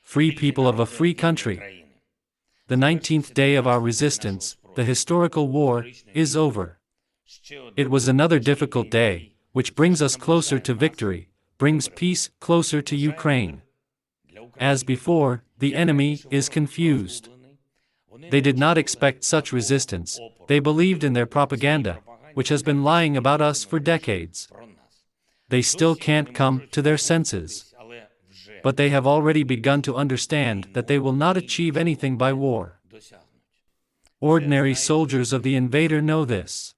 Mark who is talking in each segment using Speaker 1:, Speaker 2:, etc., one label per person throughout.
Speaker 1: free people of a free country. The 19th day of our resistance, the historical war, is over. It was another difficult day, which brings us closer to victory, brings peace closer to Ukraine. As before, the enemy is confused. They did not expect such resistance, they believed in their propaganda, which has been lying about us for decades. They still can't come to their senses. But they have already begun to understand that they will not achieve anything by war. Ordinary soldiers of the invader know this.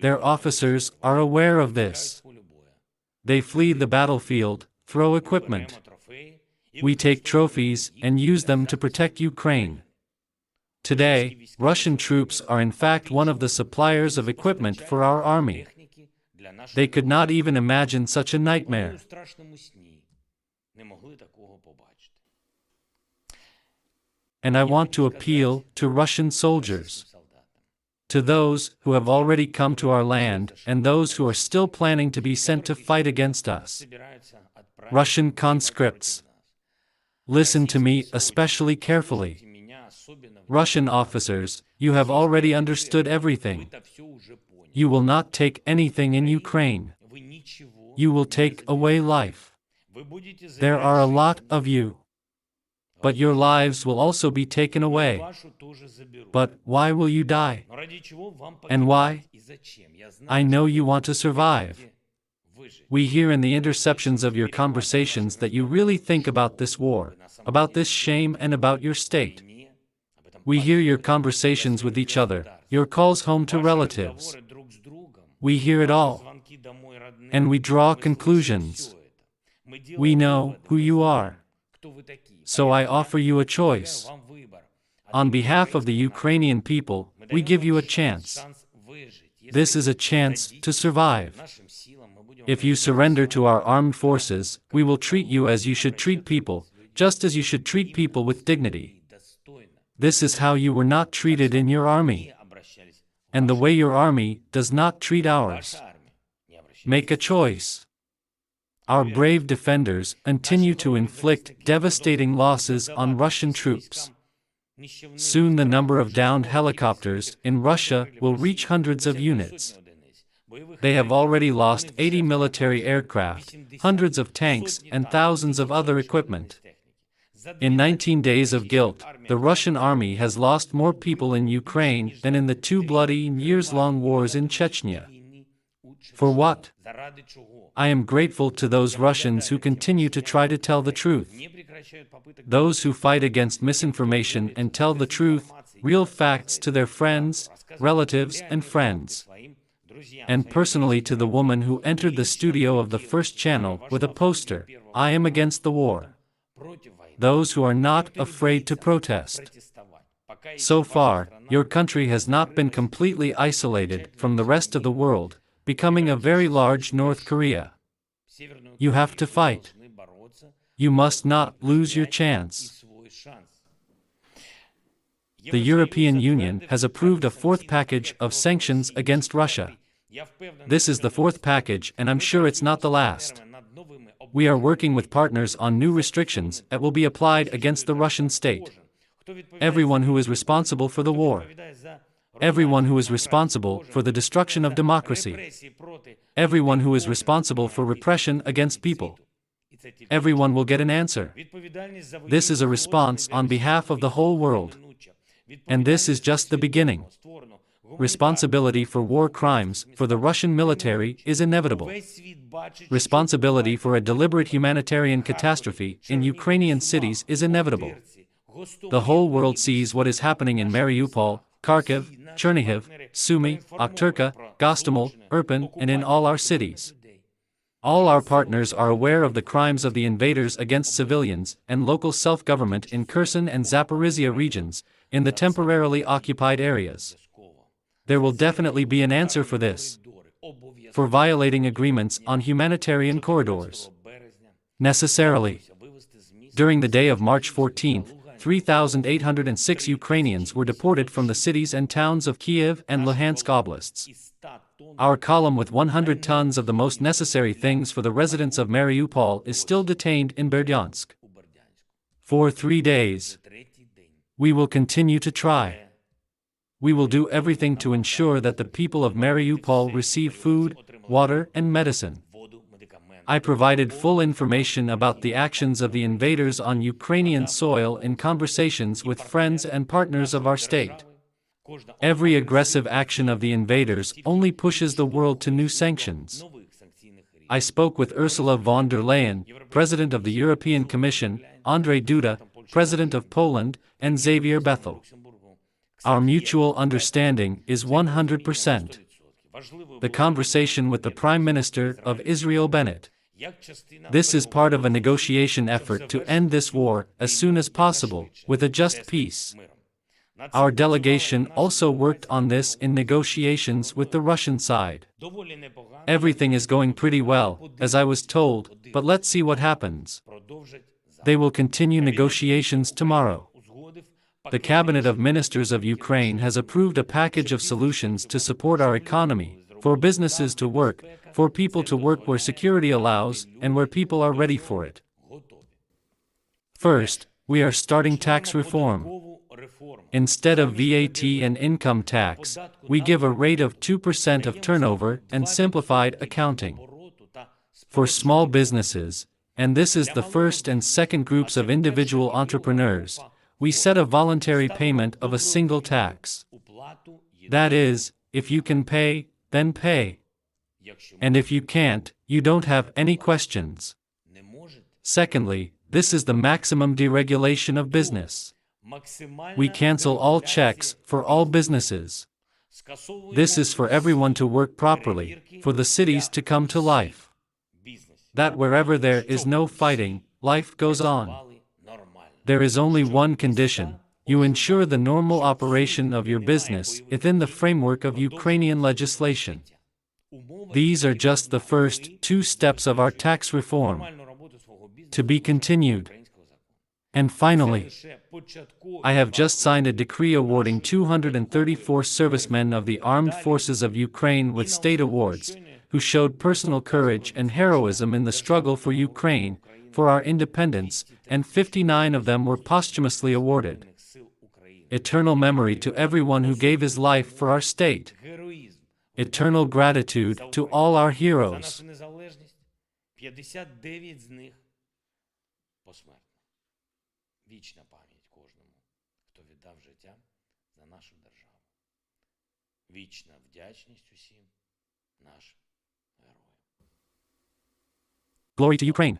Speaker 1: Their officers are aware of this. They flee the battlefield, throw equipment. We take trophies and use them to protect Ukraine. Today, Russian troops are in fact one of the suppliers of equipment for our army. They could not even imagine such a nightmare. And I want to appeal to Russian soldiers, to those who have already come to our land and those who are still planning to be sent to fight against us. Russian conscripts, listen to me especially carefully. Russian officers, you have already understood everything. You will not take anything in Ukraine. You will take away life. There are a lot of you. But your lives will also be taken away. But why will you die? And why? I know you want to survive. We hear in the interceptions of your conversations that you really think about this war, about this shame and about your state. We hear your conversations with each other, your calls home to relatives. We hear it all. And we draw conclusions. We know who you are. So I offer you a choice. On behalf of the Ukrainian people, we give you a chance. This is a chance to survive. If you surrender to our armed forces, we will treat you as you should treat people, just as you should treat people with dignity. This is how you were not treated in your army, and the way your army does not treat ours. Make a choice. Our brave defenders continue to inflict devastating losses on Russian troops. Soon the number of downed helicopters in Russia will reach hundreds of units. They have already lost 80 military aircraft, hundreds of tanks, and thousands of other equipment. In 19 days of guilt, the Russian army has lost more people in Ukraine than in the 2 bloody years-long wars in Chechnya. For what? I am grateful to those Russians who continue to try to tell the truth. Those who fight against misinformation and tell the truth, real facts to their friends, relatives, and friends. And personally to the woman who entered the studio of the First Channel with a poster, "I am against the war." Those who are not afraid to protest. So far, your country has not been completely isolated from the rest of the world, becoming a very large North Korea. You have to fight. You must not lose your chance. The European Union has approved a 4th package of sanctions against Russia. This is the 4th package, and I'm sure it's not the last. We are working with partners on new restrictions that will be applied against the Russian state. Everyone who is responsible for the war. Everyone who is responsible for the destruction of democracy. Everyone who is responsible for repression against people. Everyone will get an answer. This is a response on behalf of the whole world. And this is just the beginning. Responsibility for war crimes for the Russian military is inevitable. Responsibility for a deliberate humanitarian catastrophe in Ukrainian cities is inevitable. The whole world sees what is happening in Mariupol, Kharkiv, Chernihiv, Sumy, Okhturka, Gostomel, Irpin, and in all our cities. All our partners are aware of the crimes of the invaders against civilians and local self-government in Kherson and Zaporizhia regions, in the temporarily occupied areas. There will definitely be an answer for this. For violating agreements on humanitarian corridors. Necessarily. During the day of March 14th, 3,806 Ukrainians were deported from the cities and towns of Kiev and Luhansk oblasts. Our column with 100 tons of the most necessary things for the residents of Mariupol is still detained in Berdyansk. For 3 days, we will continue to try. We will do everything to ensure that the people of Mariupol receive food, water, and medicine. I provided full information about the actions of the invaders on Ukrainian soil in conversations with friends and partners of our state. Every aggressive action of the invaders only pushes the world to new sanctions. I spoke with Ursula von der Leyen, President of the European Commission, Andrzej Duda, President of Poland, and Xavier Bethel. Our mutual understanding is 100%. The conversation with the Prime Minister of Israel Bennett. This is part of a negotiation effort to end this war as soon as possible, with a just peace. Our delegation also worked on this in negotiations with the Russian side. Everything is going pretty well, as I was told, but let's see what happens. They will continue negotiations tomorrow. The Cabinet of Ministers of Ukraine has approved a package of solutions to support our economy, for businesses to work, for people to work where security allows, and where people are ready for it. First, we are starting tax reform. Instead of VAT and income tax, we give a rate of 2% of turnover and simplified accounting. For small businesses, and this is the first and second groups of individual entrepreneurs, we set a voluntary payment of a single tax. That is, if you can pay, then pay. And if you can't, you don't have any questions. Secondly, this is the maximum deregulation of business. We cancel all checks for all businesses. This is for everyone to work properly, for the cities to come to life. That wherever there is no fighting, life goes on. There is only one condition: you ensure the normal operation of your business within the framework of Ukrainian legislation. These are just the first 2 steps of our tax reform, to be continued. And finally, I have just signed a decree awarding 234 servicemen of the Armed Forces of Ukraine with state awards, who showed personal courage and heroism in the struggle for Ukraine, for our independence, and 59 of them were posthumously awarded. Eternal memory to everyone who gave his life for our state. Eternal gratitude to all our heroes.
Speaker 2: Вічна пам'ять кожному, хто віддав життя за нашу державу. Вічна вдячність усім нашим героям.
Speaker 1: Glory to Ukraine!